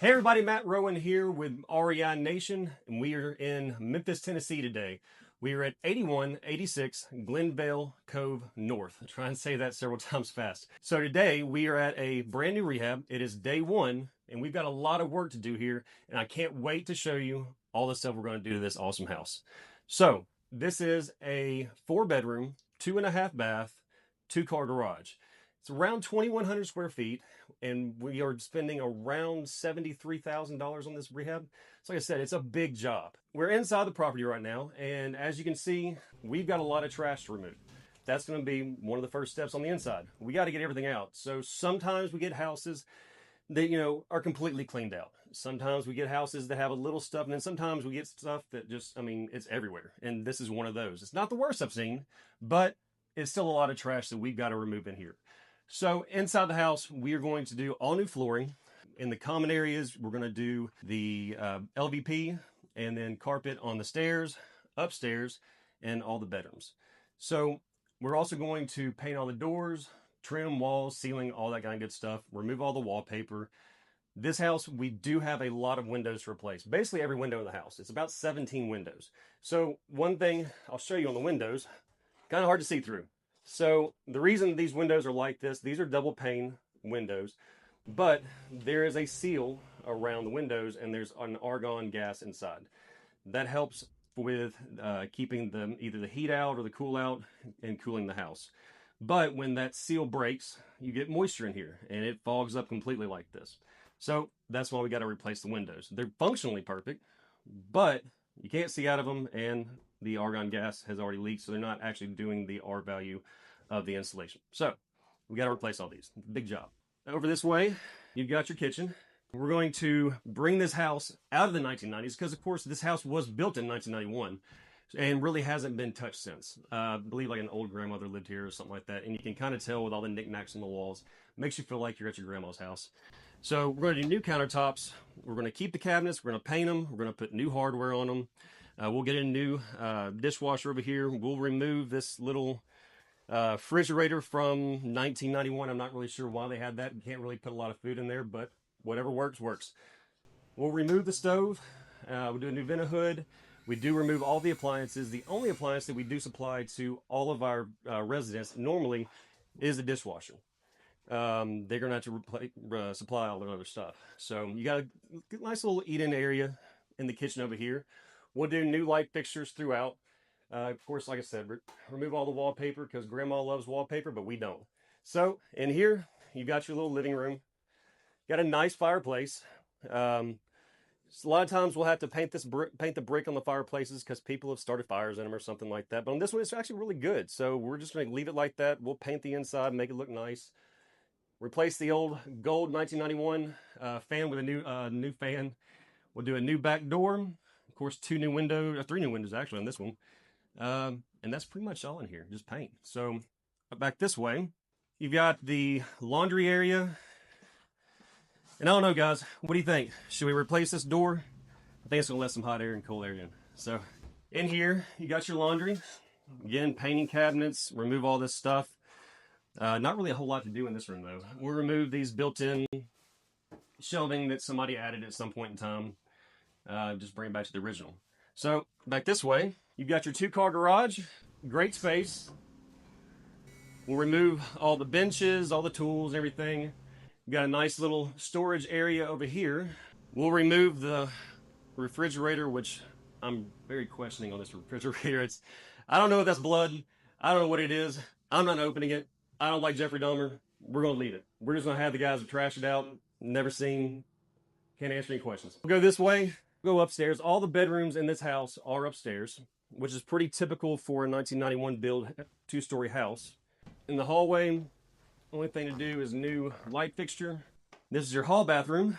Hey everybody, Matt Rowan here with REI Nation, and we are in Memphis, Tennessee today. We are at 8186 Glenvale Cove North. I try and say that several times fast. So today we are at a brand new rehab. It is day one, and we've got a lot of work to do here, and I can't wait to show you all the stuff we're going to do to this awesome house. So this is a 4-bedroom, 2.5 bath, 2-car garage. It's around 2,100 square feet, and we are spending around $73,000 on this rehab. So like I said, it's a big job. We're inside the property right now, and as you can see, we've got a lot of trash to remove. That's going to be one of the first steps on the inside. We got to get everything out. So sometimes we get houses that, are completely cleaned out. Sometimes we get houses that have a little stuff, and then sometimes we get stuff that just, it's everywhere. And this is one of those. It's not the worst I've seen, but it's still a lot of trash that we've got to remove in here. So inside the house, we are going to do all new flooring. In the common areas, we're going to do the LVP and then carpet on the stairs, upstairs, and all the bedrooms. So we're also going to paint all the doors, trim walls, ceiling, all that kind of good stuff, remove all the wallpaper. This house, we do have a lot of windows to replace. Basically every window in the house. It's about 17 windows. So one thing I'll show you on the windows, kind of hard to see through. So the reason these windows are like this, these are double pane windows, but there is a seal around the windows and there's an argon gas inside. That helps with keeping either the heat out or the cool out and cooling the house. But when that seal breaks, you get moisture in here and it fogs up completely like this. So that's why we got to replace the windows. They're functionally perfect, but you can't see out of them, and the argon gas has already leaked, so they're not actually doing the R value of the installation. So we got to replace all these. Big job. Over this way, you've got your kitchen. We're going to bring this house out of the 1990s because, of course, this house was built in 1991 and really hasn't been touched since. I believe like an old grandmother lived here or something like that, and you can kind of tell with all the knickknacks on the walls. Makes you feel like you're at your grandma's house. So we're going to do new countertops. We're going to keep the cabinets. We're going to paint them. We're going to put new hardware on them. We'll get a new dishwasher over here. We'll remove this little refrigerator from 1991. I'm not really sure why they had that. You can't really put a lot of food in there, but whatever works, works. We'll remove the stove. We'll do a new vent hood. We do remove all the appliances. The only appliance that we do supply to all of our residents normally is the dishwasher. They're going to have to supply all the other stuff. So you got a nice little eat-in area in the kitchen over here. We'll do new light fixtures throughout. Of course, like I said, remove all the wallpaper because Grandma loves wallpaper, but we don't. So in here, you got your little living room. Got a nice fireplace. A lot of times we'll have to paint the brick on the fireplaces because people have started fires in them or something like that. But on this one, it's actually really good. So we're just going to leave it like that. We'll paint the inside, make it look nice. Replace the old gold 1991 fan with a new fan. We'll do a new back door. Of course, 3 new windows actually on this one. And that's pretty much all in here, just paint. So back this way, you've got the laundry area. And I don't know, guys, what do you think? Should we replace this door? I think it's gonna let some hot air and cold air in. So in here, you got your laundry. Again, painting cabinets, remove all this stuff. Not really a whole lot to do in this room though. We'll remove these built-in shelving that somebody added at some point in time. Just bring it back to the original. So back this way, you've got your 2-car garage, great space. We'll remove all the benches, all the tools, everything. You've got a nice little storage area over here. We'll remove the refrigerator, which I'm very questioning on this refrigerator. I don't know if that's blood. I don't know what it is. I'm not opening it. I don't like Jeffrey Dahmer. We're going to leave it. We're just going to have the guys trash it out. Never seen. Can't answer any questions. We'll go this way. Go upstairs. All the bedrooms in this house are upstairs, which is pretty typical for a 1991 build 2-story house. In the hallway, only thing to do is new light fixture. This is your hall bathroom.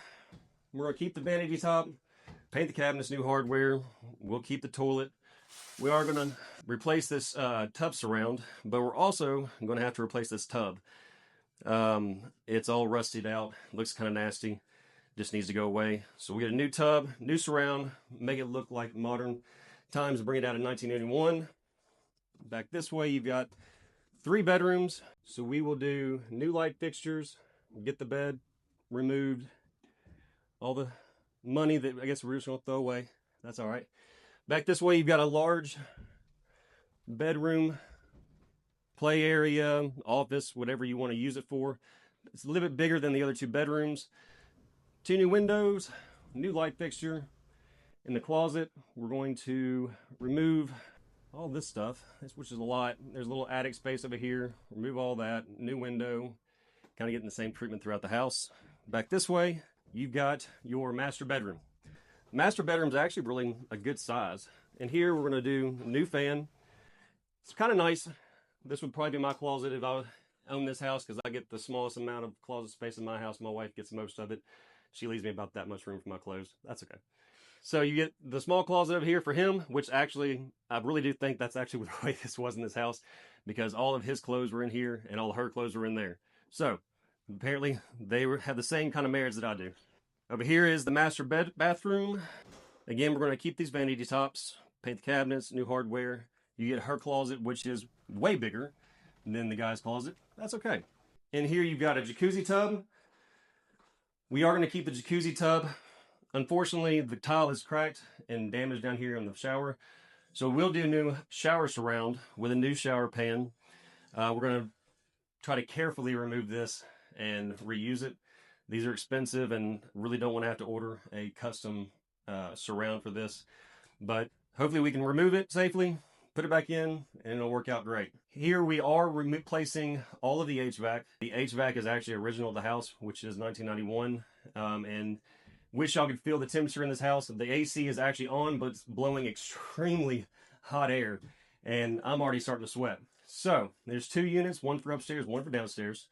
We're going to keep the vanity top, paint the cabinets, new hardware. We'll keep the toilet. We are going to replace this tub surround, but we're also going to have to replace this tub. It's all rusted out, looks kind of nasty, just needs to go away. So we get a new tub, new surround, make it look like modern times, bring it out in 1981. Back this way, you've got 3 bedrooms. So we will do new light fixtures, get the bed removed, all the money that I guess we're just gonna throw away. That's all right. Back this way, you've got a large bedroom, play area, office, whatever you want to use it for. It's a little bit bigger than the other two bedrooms. 2 new windows, new light fixture. In the closet, we're going to remove all this stuff, which is a lot. There's a little attic space over here. Remove all that. New window. Kind of getting the same treatment throughout the house. Back this way, you've got your master bedroom. Master bedroom is actually really a good size. And here we're going to do a new fan. It's kind of nice. This would probably be my closet if I own this house, because I get the smallest amount of closet space in my house. My wife gets most of it. She leaves me about that much room for my clothes. That's okay. So you get the small closet over here for him, which actually, I really do think that's actually the way this was in this house, because all of his clothes were in here and all of her clothes were in there. So apparently they have the same kind of marriage that I do. Over here is the master bathroom. Again, we're going to keep these vanity tops, paint the cabinets, new hardware. You get her closet, which is way bigger than the guy's closet. That's okay. In here, you've got a jacuzzi tub. We are going to keep the jacuzzi tub. Unfortunately, the tile is cracked and damaged down here in the shower. So we'll do a new shower surround with a new shower pan. We're going to try to carefully remove this and reuse it. These are expensive and really don't want to have to order a custom surround for this. But hopefully we can remove it safely, put it back in, and it'll work out great. Here we are replacing all of the HVAC. The HVAC is actually original to the house, which is 1991. And wish y'all could feel the temperature in this house. The AC is actually on, but it's blowing extremely hot air, and I'm already starting to sweat. So there's 2 units, one for upstairs, one for downstairs.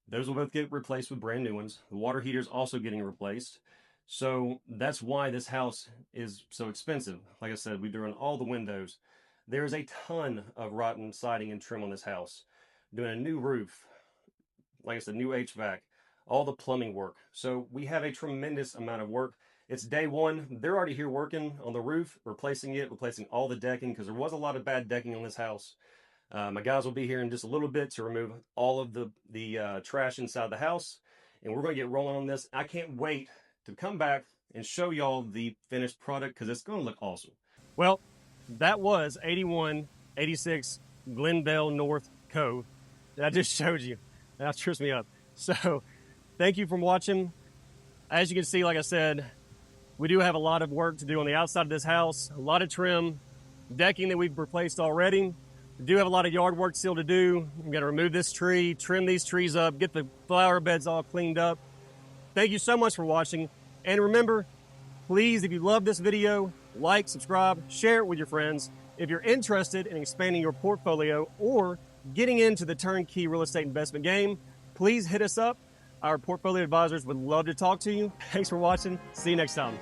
Those will both get replaced with brand new ones. The water heater is also getting replaced. So that's why this house is so expensive. Like I said, we've done all the windows. There's a ton of rotten siding and trim on this house. Doing a new roof, like I said, new HVAC, all the plumbing work. So we have a tremendous amount of work. It's day one. They're already here working on the roof, replacing it, replacing all the decking, because there was a lot of bad decking on this house. My guys will be here in just a little bit to remove all of the trash inside the house, and we're going to get rolling on this. I can't wait to come back and show y'all the finished product, because it's going to look awesome. Well, that was 8186 Glendale North Cove that I just showed you. That trips me up. So thank you for watching. As you can see, like I said, we do have a lot of work to do on the outside of this house, a lot of trim, decking that we've replaced already. We do have a lot of yard work still to do. We've got to remove this tree, trim these trees up, get the flower beds all cleaned up. Thank you so much for watching. And remember, please, if you love this video, like, subscribe, share it with your friends. If you're interested in expanding your portfolio or getting into the turnkey real estate investment game, please hit us up. Our portfolio advisors would love to talk to you. Thanks for watching. See you next time.